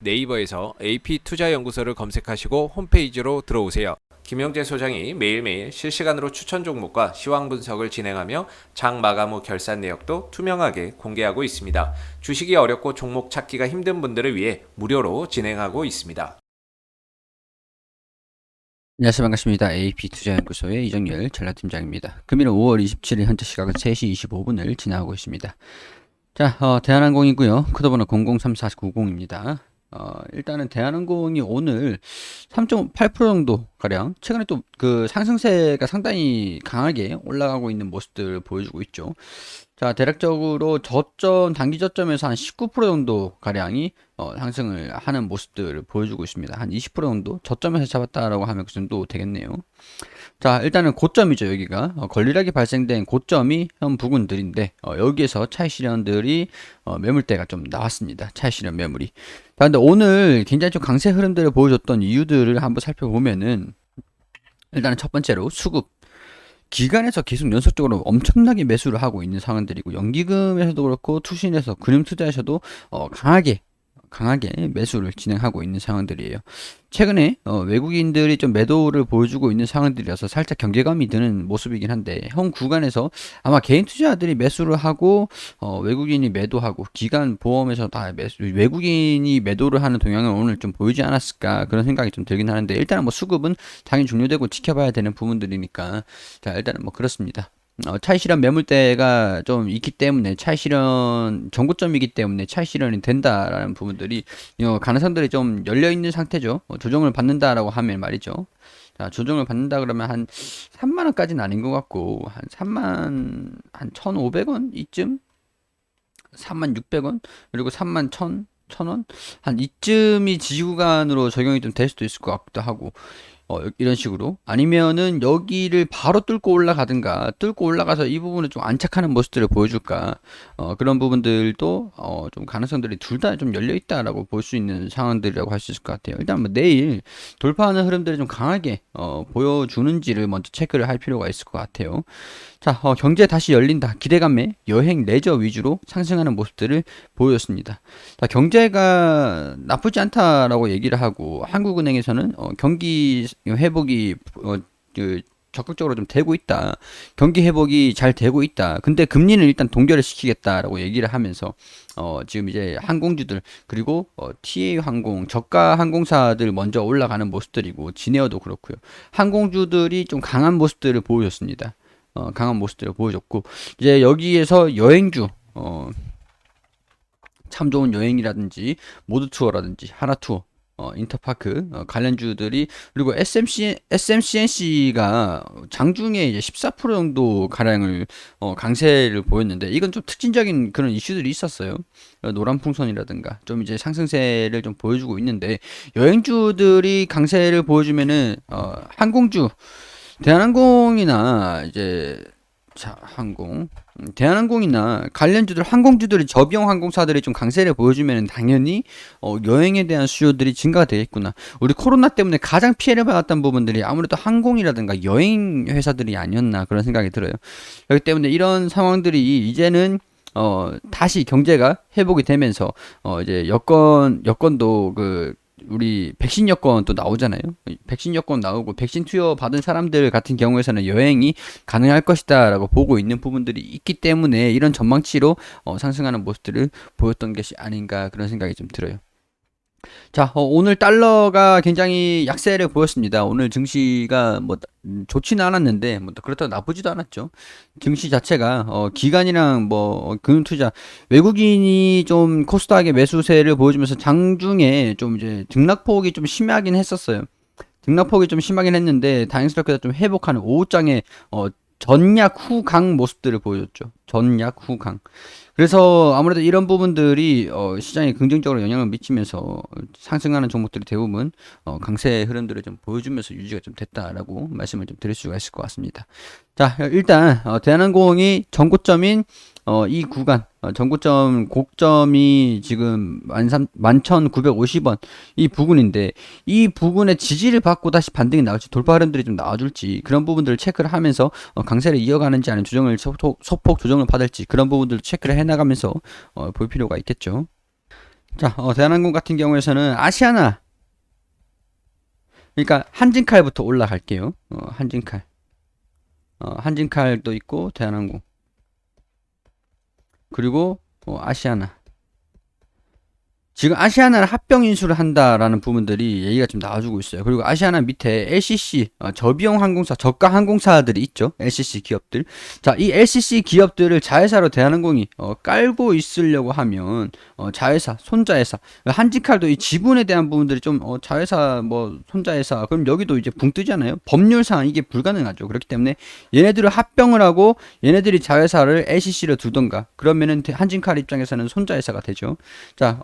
네이버에서 AP투자연구소를 검색하시고 홈페이지로 들어오세요. 김영재 소장이 매일매일 실시간으로 추천 종목과 시황 분석을 진행하며 장 마감 후 결산 내역도 투명하게 공개하고 있습니다. 주식이 어렵고 종목 찾기가 힘든 분들을 위해 무료로 진행하고 있습니다. 안녕하세요. 반갑습니다. AP투자연구소의 이정열 전략팀장입니다. 금일은 5월 27일 현재 시각은 3시 25분을 지나고 있습니다. 자, 대한항공이고요. 코드번호 003490입니다. 일단은 대한항공이 오늘 3.8% 정도 가량 최근에 또 그 상승세가 상당히 강하게 올라가고 있는 모습들을 보여주고 있죠. 자, 대략적으로 단기 저점에서 한 19% 정도 가량이 상승을 하는 모습들을 보여주고 있습니다. 한 20% 정도 저점에서 잡았다라고 하면 그 정도 되겠네요. 자, 일단은 고점이죠. 여기가 걸리락이 발생된 고점이 현 부근들인데 여기에서 차익 실현들이 매물대가 좀 나왔습니다. 차익 실현 매물이. 자, 근데 오늘 굉장히 좀 강세 흐름들을 보여줬던 이유들을 한번 살펴보면은 일단은 첫 번째로 수급 기관에서 계속 연속적으로 엄청나게 매수를 하고 있는 상황들이고, 연기금에서도 그렇고 투신에서 금융투자에서도 강하게 매수를 진행하고 있는 상황들이에요. 최근에 외국인들이 좀 매도를 보여주고 있는 상황들이라서 살짝 경계감이 드는 모습이긴 한데, 현 구간에서 아마 개인 투자자들이 매수를 하고 외국인이 매도하고 기관 보험에서 다 외국인이 매도를 하는 동향을 오늘 좀 보이지 않았을까, 그런 생각이 좀 들긴 하는데, 일단은 뭐 수급은 당연히 종료되고 지켜봐야 되는 부분들이니까, 자, 일단은 뭐 그렇습니다. 차익 실현 매물대가 좀 있기 때문에, 차익 실현 정고점이기 때문에 차익 실현이 된다라는 부분들이 가능성들이 좀 열려 있는 상태죠. 조정을 받는다라고 하면 말이죠. 자, 조정을 받는다 그러면 한 3만 원까지는 아닌 것 같고, 한 3만 한 1,500원 이쯤, 3만 600원, 그리고 3만 1,000원 한 이쯤이 지지 구간으로 적용이 좀 될 수도 있을 것 같기도 하고, 이런 식으로 아니면은 여기를 바로 뚫고 올라가든가, 뚫고 올라가서 이 부분을 좀 안착하는 모습들을 보여줄까, 그런 부분들도 좀 가능성들이 둘 다 좀 열려 있다라고 볼 수 있는 상황들이라고 할 수 있을 것 같아요. 일단 뭐 내일 돌파하는 흐름들이 좀 강하게 보여주는지를 먼저 체크를 할 필요가 있을 것 같아요. 자, 경제 다시 열린다 기대감에 여행 레저 위주로 상승하는 모습들을 보였습니다. 자, 경제가 나쁘지 않다라고 얘기를 하고, 한국은행에서는 경기 회복이 그 적극적으로 좀 되고 있다. 경기 회복이 잘 되고 있다. 근데 금리는 일단 동결을 시키겠다라고 얘기를 하면서 지금 이제 항공주들, 그리고 TA 항공, 저가 항공사들 먼저 올라가는 모습들이고, 진에어도 그렇고요. 항공주들이 좀 강한 모습들을 보여줬습니다. 강한 모습들을 보여줬고, 이제 여기에서 여행주, 참 좋은 여행이라든지 모드 투어라든지 하나 투어, 인터파크 관련주들이, 그리고 SMCNC가 장중에 이제 14% 정도 가량을 강세를 보였는데, 이건 좀 특징적인 그런 이슈들이 있었어요. 노란풍선이라든가 좀 이제 상승세를 좀 보여주고 있는데, 여행주들이 강세를 보여주면은 항공주, 대한항공이나 이제 대한항공이나 관련주들, 항공주들이, 저비용 항공사들이 좀 강세를 보여주면 당연히 여행에 대한 수요들이 증가가 되겠구나. 우리 코로나 때문에 가장 피해를 받았던 부분들이 아무래도 항공이라든가 여행 회사들이 아니었나, 그런 생각이 들어요. 그렇기 때문에 이런 상황들이 이제는 다시 경제가 회복이 되면서 이제 여건도 우리 백신 여건 또 나오잖아요. 백신 여건 나오고 백신 투여 받은 사람들 같은 경우에서는 여행이 가능할 것이다라고 보고 있는 부분들이 있기 때문에, 이런 전망치로 상승하는 모습들을 보였던 것이 아닌가, 그런 생각이 좀 들어요. 자, 오늘 달러가 굉장히 약세를 보였습니다. 오늘 증시가 뭐 좋지는 않았는데, 뭐 그렇다고 나쁘지도 않았죠. 증시 자체가 기관이랑 뭐 금융투자, 외국인이 좀 코스닥의 매수세를 보여주면서 장중에 좀 이제 등락폭이 좀 심하긴 했었어요. 등락폭이 좀 심하긴 했는데, 다행스럽게도 좀 회복하는 오후장에 전약 후강 모습들을 보여줬죠. 전약 후강. 그래서 아무래도 이런 부분들이 시장에 긍정적으로 영향을 미치면서 상승하는 종목들이 대부분 강세 흐름들을 좀 보여주면서 유지가 좀 됐다라고 말씀을 좀 드릴 수가 있을 것 같습니다. 자, 일단 대한항공이 전고점인 이 구간, 전고점 고점이 지금 11,950원 이 부근인데, 이 부근의 지지를 받고 다시 반등이 나올지, 돌파 흐름들이 좀 나와줄지, 그런 부분들을 체크를 하면서 강세를 이어가는지, 아니면 소폭 조정을 받을지, 그런 부분들을 체크를 해나가면서 볼 필요가 있겠죠. 자, 대한항공 같은 경우에서는 아시아나, 그러니까 한진칼부터 올라갈게요. 한진칼. 한진칼도 있고 대한항공. 그리고 아시아나. 지금 아시아나를 합병 인수를 한다라는 부분들이 얘기가 좀 나와주고 있어요. 그리고 아시아나 밑에 LCC, 저비용 항공사, 저가 항공사들이 있죠. LCC 기업들. 자, 이 LCC 기업들을 자회사로 대한항공이 깔고 있으려고 하면 자회사, 손자회사, 한직칼도 이 지분에 대한 부분들이 좀 자회사, 뭐 손자회사, 그럼 여기도 이제 붕 뜨잖아요. 법률상 이게 불가능하죠. 그렇기 때문에 얘네들을 합병을 하고 얘네들이 자회사를 LCC로 두던가 그러면은 한진칼 입장에서는 손자회사가 되죠. 자,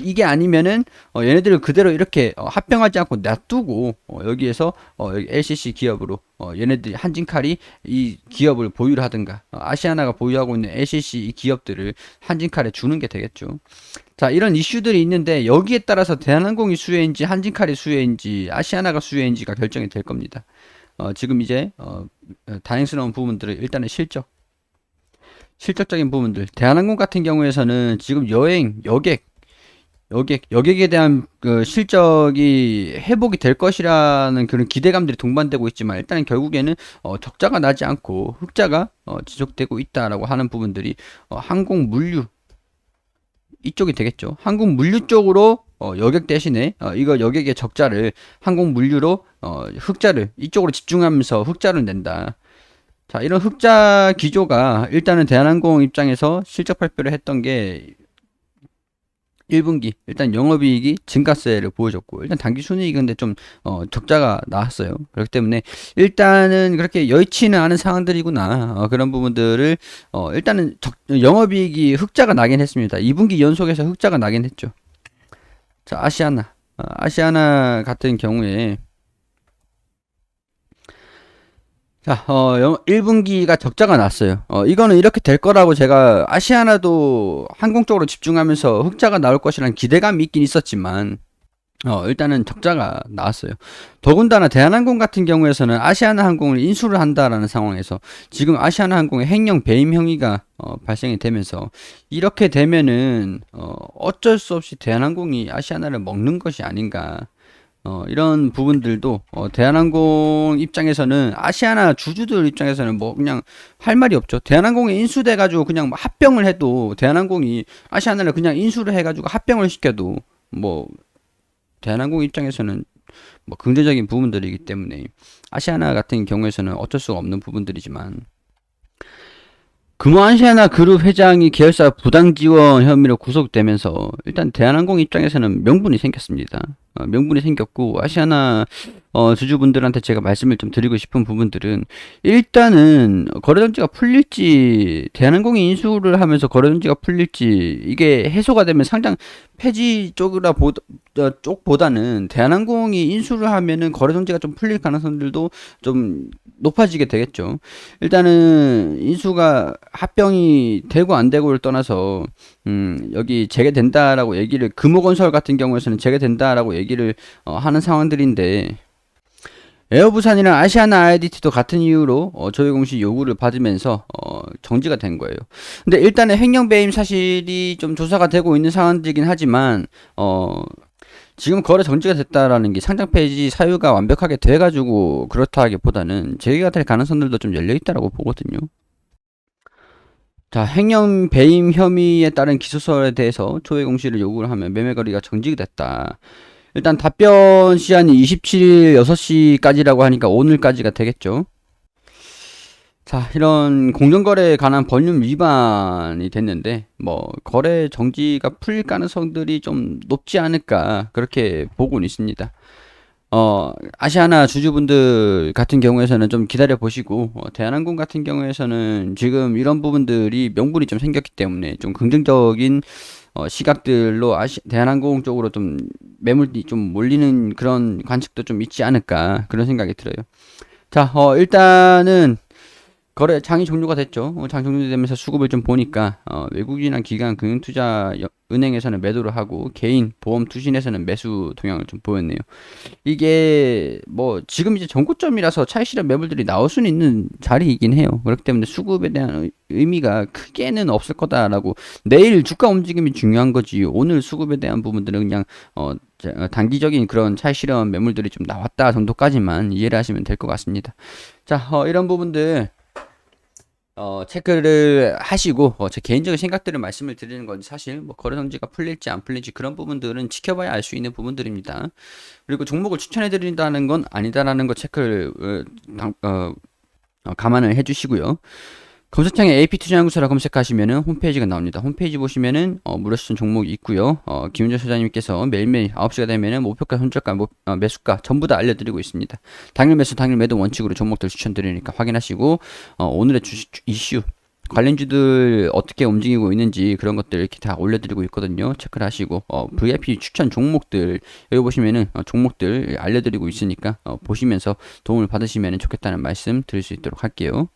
이게 아니면은 얘네들을 그대로 이렇게 합병하지 않고 놔두고 여기에서 여기 LCC 기업으로 얘네들이 한진칼이 이 기업을 보유를 하든가 아시아나가 보유하고 있는 LCC 이 기업들을 한진칼에 주는 게 되겠죠. 자, 이런 이슈들이 있는데 여기에 따라서 대한항공이 수혜인지 한진칼이 수혜인지 아시아나가 수혜인지가 결정이 될 겁니다. 지금 이제 다행스러운 부분들은 일단은 실적적인 부분들. 대한항공 같은 경우에서는 지금 여객에 대한 그 실적이 회복이 될 것이라는 그런 기대감들이 동반되고 있지만 일단은 결국에는 적자가 나지 않고 흑자가 지속되고 있다라고 하는 부분들이 항공 물류 이쪽이 되겠죠. 항공 물류 쪽으로 여객 대신에 이거 여객의 적자를 항공 물류로 흑자를 이쪽으로 집중하면서 흑자를 낸다. 자, 이런 흑자 기조가 일단은 대한항공 입장에서 실적 발표를 했던 게 1분기 일단 영업이익이 증가세를 보여줬고 일단 당기순이익이 근데 좀 적자가 나왔어요. 그렇기 때문에 일단은 그렇게 여의치는 않은 상황들이구나 그런 부분들을 일단은 영업이익이 흑자가 나긴 했습니다. 2분기 연속해서 흑자가 나긴 했죠. 자, 아시아나 같은 경우에 자, 1분기가 적자가 났어요. 이거는 이렇게 될 거라고 제가 아시아나도 항공 쪽으로 집중하면서 흑자가 나올 것이라는 기대감이 있긴 있었지만, 일단은 적자가 나왔어요. 더군다나 대한항공 같은 경우에서는 아시아나 항공을 인수를 한다라는 상황에서 지금 아시아나 항공의 횡령 배임 행위가 발생이 되면서 이렇게 되면은 어쩔 수 없이 대한항공이 아시아나를 먹는 것이 아닌가. 이런 부분들도 대한항공 입장에서는 아시아나 주주들 입장에서는 뭐 그냥 할 말이 없죠. 대한항공에 인수돼 가지고 그냥 뭐 합병을 해도 대한항공이 아시아나를 그냥 인수를 해 가지고 합병을 시켜도 뭐 대한항공 입장에서는 뭐 긍정적인 부분들이기 때문에 아시아나 같은 경우에서는 어쩔 수가 없는 부분들이지만 금호아시아나 그룹 회장이 계열사 부당 지원 혐의로 구속되면서 일단 대한항공 입장에서는 명분이 생겼습니다. 명분이 생겼고 아시아나 주주분들한테 제가 말씀을 좀 드리고 싶은 부분들은 일단은 거래정지가 풀릴지 대한항공이 인수를 하면서 거래정지가 풀릴지 이게 해소가 되면 상장 폐지 쪽보다는 대한항공이 인수를 하면은 거래정지가 좀 풀릴 가능성들도 좀 높아지게 되겠죠. 일단은 인수가 합병이 되고 안 되고를 떠나서 여기 재개된다라고 얘기를 금호건설 같은 경우에서는 재개된다라고 얘기를 하는 상황들인데 에어부산이랑 아시아나 IDT도 같은 이유로 조회공시 요구를 받으면서 정지가 된 거예요. 근데 일단은 횡령 배임 사실이 좀 조사가 되고 있는 상황이긴 하지만 지금 거래 정지가 됐다라는 게 상장 폐지 사유가 완벽하게 돼가지고 그렇다기보다는 재개가 될 가능성들도 좀 열려 있다라고 보거든요. 자, 횡령 배임 혐의에 따른 기소설에 대해서 조회 공시를 요구를 하면 매매 거래가 정지가 됐다. 일단 답변 시한이 27일 6시까지라고 하니까 오늘까지가 되겠죠. 자, 이런 공정거래에 관한 법률 위반이 됐는데 뭐 거래 정지가 풀릴 가능성들이 좀 높지 않을까 그렇게 보고는 있습니다. 아시아나 주주분들 같은 경우에서는 좀 기다려 보시고 대한항공 같은 경우에서는 지금 이런 부분들이 명분이 좀 생겼기 때문에 좀 긍정적인 시각들로 대한항공 쪽으로 좀 매물이 좀 몰리는 그런 관측도 좀 있지 않을까 그런 생각이 들어요. 자, 일단은 거래 장이 종료가 됐죠. 장 종료되면서 수급을 좀 보니까 외국인이나 기관 금융투자 은행에서는 매도를 하고 개인 보험 투신에서는 매수 동향을 좀 보였네요. 이게 뭐 지금 이제 전고점이라서 차익 실현 매물들이 나올 수는 있는 자리이긴 해요. 그렇기 때문에 수급에 대한 의미가 크게는 없을 거다라고. 내일 주가 움직임이 중요한 거지. 오늘 수급에 대한 부분들은 그냥 단기적인 그런 차익 실현 매물들이 좀 나왔다 정도까지만 이해를 하시면 될 것 같습니다. 자, 이런 부분들 체크를 하시고 제 개인적인 생각들을 말씀을 드리는 건 사실 뭐 거래 성지가 풀릴지 안 풀릴지 그런 부분들은 지켜봐야 알 수 있는 부분들입니다. 그리고 종목을 추천해 드린다는 건 아니다라는 거 체크를 감안을 해 주시고요. 검색창에 AP투자연구소라 검색하시면은 홈페이지가 나옵니다. 홈페이지 보시면은 무료 추천 종목이 있고요. 김윤재 소장님께서 매일매일 9시가 되면은 목표가, 손절가, 매수가 전부 다 알려드리고 있습니다. 당일 매수, 당일 매도 원칙으로 종목들 추천드리니까 확인하시고 오늘의 주식 이슈 관련주들 어떻게 움직이고 있는지 그런 것들 이렇게 다 올려드리고 있거든요. 체크를 하시고 VIP 추천 종목들 여기 보시면은 종목들 알려드리고 있으니까 보시면서 도움을 받으시면 좋겠다는 말씀 드릴 수 있도록 할게요.